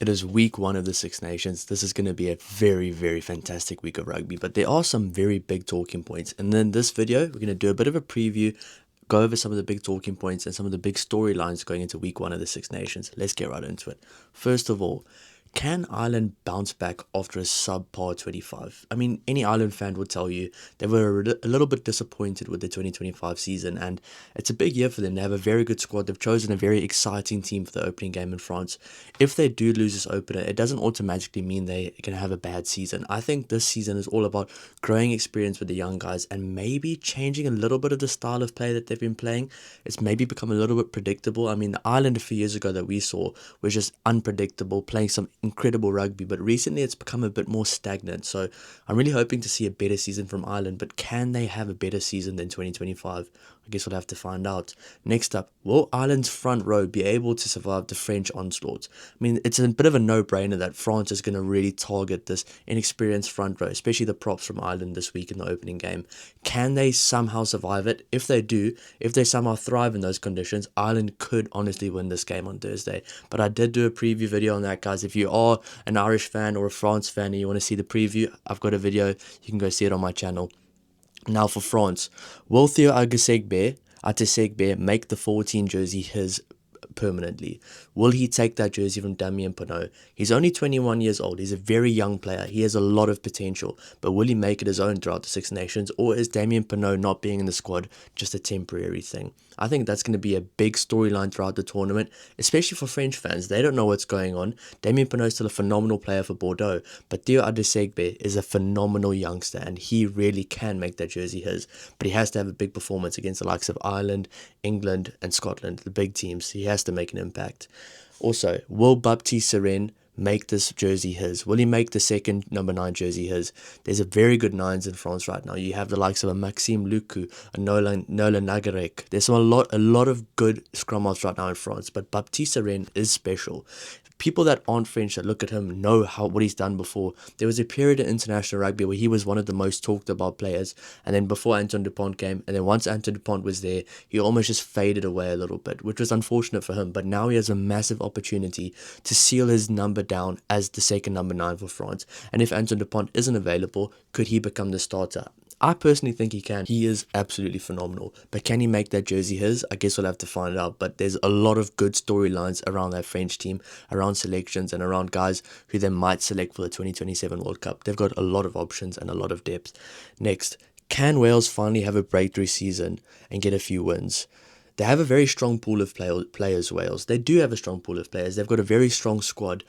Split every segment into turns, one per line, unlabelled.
It is week one of the Six Nations. This is going to be a very, very fantastic week of rugby, but there are some very big talking points. And then this video, we're going to do a bit of a preview, go over some of the big talking points and some of the big storylines going into week one of the Six Nations. Let's get right into it. First of all, can Ireland bounce back after a subpar 25? I mean, any Ireland fan would tell you they were a little bit disappointed with the 2025 season, and it's a big year for them. They have a very good squad. They've chosen a very exciting team for the opening game in France. If they do lose this opener, it doesn't automatically mean they're going to have a bad season. I think this season is all about growing experience with the young guys and maybe changing a little bit of the style of play that they've been playing. It's maybe become a little bit predictable. I mean, the Ireland a few years ago that we saw was just unpredictable, playing some incredible rugby, but recently it's become a bit more stagnant. So I'm really hoping to see a better season from Ireland, but can they have a better season than 2025? I guess we'll have to find out. Next up, will Ireland's front row be able to survive the French onslaught? I mean, it's a bit of a no-brainer that France is going to really target this inexperienced front row, especially the props from Ireland this week in the opening game. Can they somehow survive it? If they do, if they somehow thrive in those conditions, Ireland could honestly win this game on Thursday. But I did do a preview video on that, guys. If you are an Irish fan or a France fan and you want to see the preview, I've got a video. You can go see it on my channel. Now for France, will Theo Atisegbe make the 14 jersey his permanently? Will he take that jersey from Damien Penaud? He's only 21 years old. He's a very young player. He has a lot of potential, but will he make it his own throughout the Six Nations, or is Damien Penaud not being in the squad just a temporary thing? I think that's going to be a big storyline throughout the tournament, especially for French fans. They don't know what's going on. Damien Penaud is still a phenomenal player for Bordeaux, but Theo Adesegbe is a phenomenal youngster, and he really can make that jersey his. But he has to have a big performance against the likes of Ireland, England, and Scotland, the big teams. He has to make an impact. Also, will Baptiste Seren make this jersey his? Will he make the second number 9 jersey his? There's a very good 9s in France right now. You have the likes of a Maxime Lucu, a Nola Nagarek. There's a lot of good scrum halves right now in France, but Baptiste Seren is special. People that aren't French that look at him know what he's done before. There was a period in international rugby where he was one of the most talked about players, and then before Antoine Dupont came, and then once Antoine Dupont was there, he almost just faded away a little bit, which was unfortunate for him. But now he has a massive opportunity to seal his number down as the second number 9 for France. And if Antoine Dupont isn't available, could he become the starter? I personally think he can. He is absolutely phenomenal. But can he make that jersey his? I guess we'll have to find out. But there's a lot of good storylines around that French team, around selections, and around guys who they might select for the 2027 World Cup. They've got a lot of options and a lot of depth. Next, can Wales finally have a breakthrough season and get a few wins? They have a very strong pool of players, Wales. They do have a strong pool of players. They've got a very strong squad.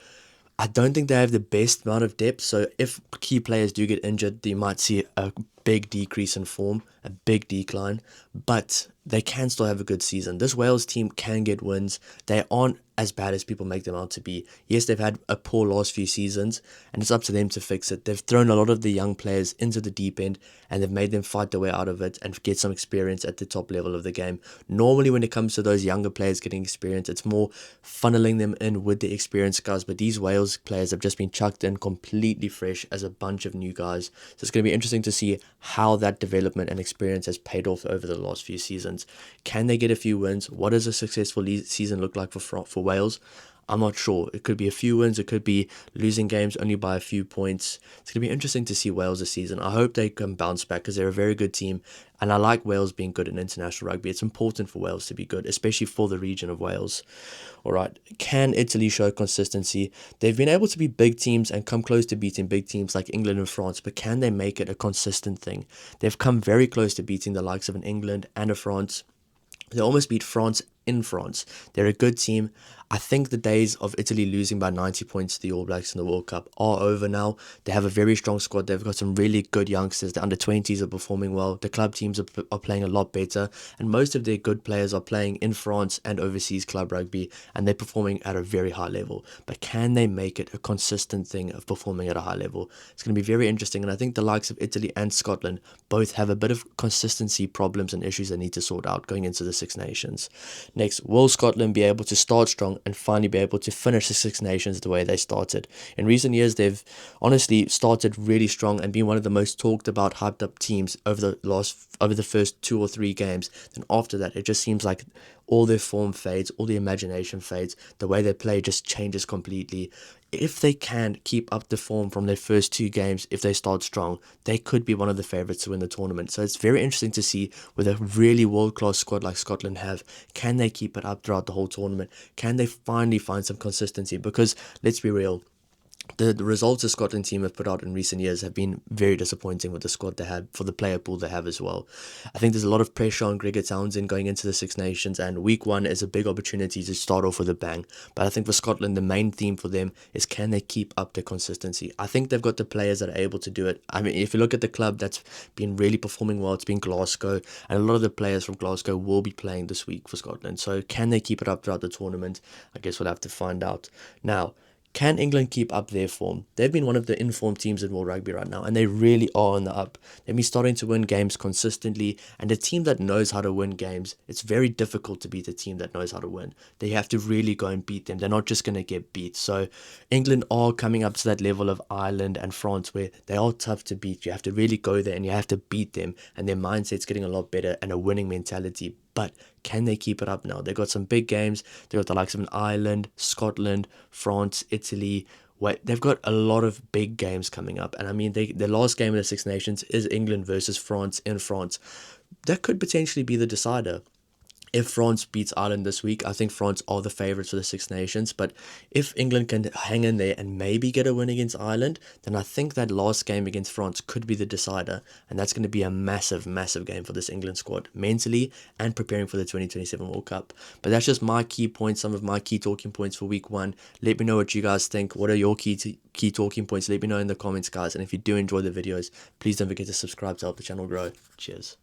I don't think they have the best amount of depth, so if key players do get injured, you might see a big decrease in form, a big decline, but they can still have a good season. This Wales team can get wins. They aren't as bad as people make them out to be. Yes, they've had a poor last few seasons, and it's up to them to fix it. They've thrown a lot of the young players into the deep end, and they've made them fight their way out of it and get some experience at the top level of the game. Normally, when it comes to those younger players getting experience, it's more funneling them in with the experienced guys, but these Wales players have just been chucked in completely fresh as a bunch of new guys. So it's going to be interesting to see how that development and experience has paid off over the last few seasons. Can they get a few wins? What does a successful season look like for Wales? I'm not sure. It could be a few wins. It could be losing games only by a few points. It's going to be interesting to see Wales this season. I hope they can bounce back because they're a very good team. And I like Wales being good in international rugby. It's important for Wales to be good, especially for the region of Wales. All right. Can Italy show consistency? They've been able to be big teams and come close to beating big teams like England and France, but can they make it a consistent thing? They've come very close to beating the likes of an England and a France. They almost beat France in France. They're a good team. I think the days of Italy losing by 90 points to the All Blacks in the World Cup are over now. They have a very strong squad. They've got some really good youngsters. The under-20s are performing well. The club teams are playing a lot better. And most of their good players are playing in France and overseas club rugby. And they're performing at a very high level. But can they make it a consistent thing of performing at a high level? It's going to be very interesting. And I think the likes of Italy and Scotland both have a bit of consistency problems and issues they need to sort out going into the Six Nations. Next, will Scotland be able to start strong and finally be able to finish the Six Nations the way they started? In recent years, they've honestly started really strong and been one of the most talked about, hyped up teams over the first 2 or 3 games. Then after that, it just seems like all their form fades, all the imagination fades, the way they play just changes completely. If they can keep up the form from their first 2 games, if they start strong, they could be one of the favourites to win the tournament. So it's very interesting to see with a really world-class squad like Scotland have, can they keep it up throughout the whole tournament? Can they finally find some consistency? Because let's be real, the results the Scotland team have put out in recent years have been very disappointing with the squad they have, for the player pool they have as well. I think there's a lot of pressure on Gregor Townsend going into the Six Nations, and week 1 is a big opportunity to start off with a bang. But I think for Scotland, the main theme for them is, can they keep up their consistency? I think they've got the players that are able to do it. I mean, if you look at the club that's been really performing well, it's been Glasgow, and a lot of the players from Glasgow will be playing this week for Scotland. So can they keep it up throughout the tournament? I guess we'll have to find out. Now, can England keep up their form? They've been one of the informed teams in world rugby right now, and they really are on the up. They've been starting to win games consistently, and a team that knows how to win games, it's very difficult to beat a team that knows how to win. They have to really go and beat them. They're not just going to get beat. So England are coming up to that level of Ireland and France, where they are tough to beat. You have to really go there and you have to beat them, and their mindset's getting a lot better and a winning mentality. But can they keep it up now? They've got some big games. They've got the likes of an Ireland, Scotland, France, Italy. Wait, they've got a lot of big games coming up. And I mean, the last game of the Six Nations is England versus France in France. That could potentially be the decider. If France beats Ireland this week, I think France are the favourites for the Six Nations. But if England can hang in there and maybe get a win against Ireland, then I think that last game against France could be the decider. And that's going to be a massive, massive game for this England squad, mentally and preparing for the 2027 World Cup. But that's just my key points, some of my key talking points for week 1. Let me know what you guys think. What are your key talking points? Let me know in the comments, guys. And if you do enjoy the videos, please don't forget to subscribe to help the channel grow. Cheers.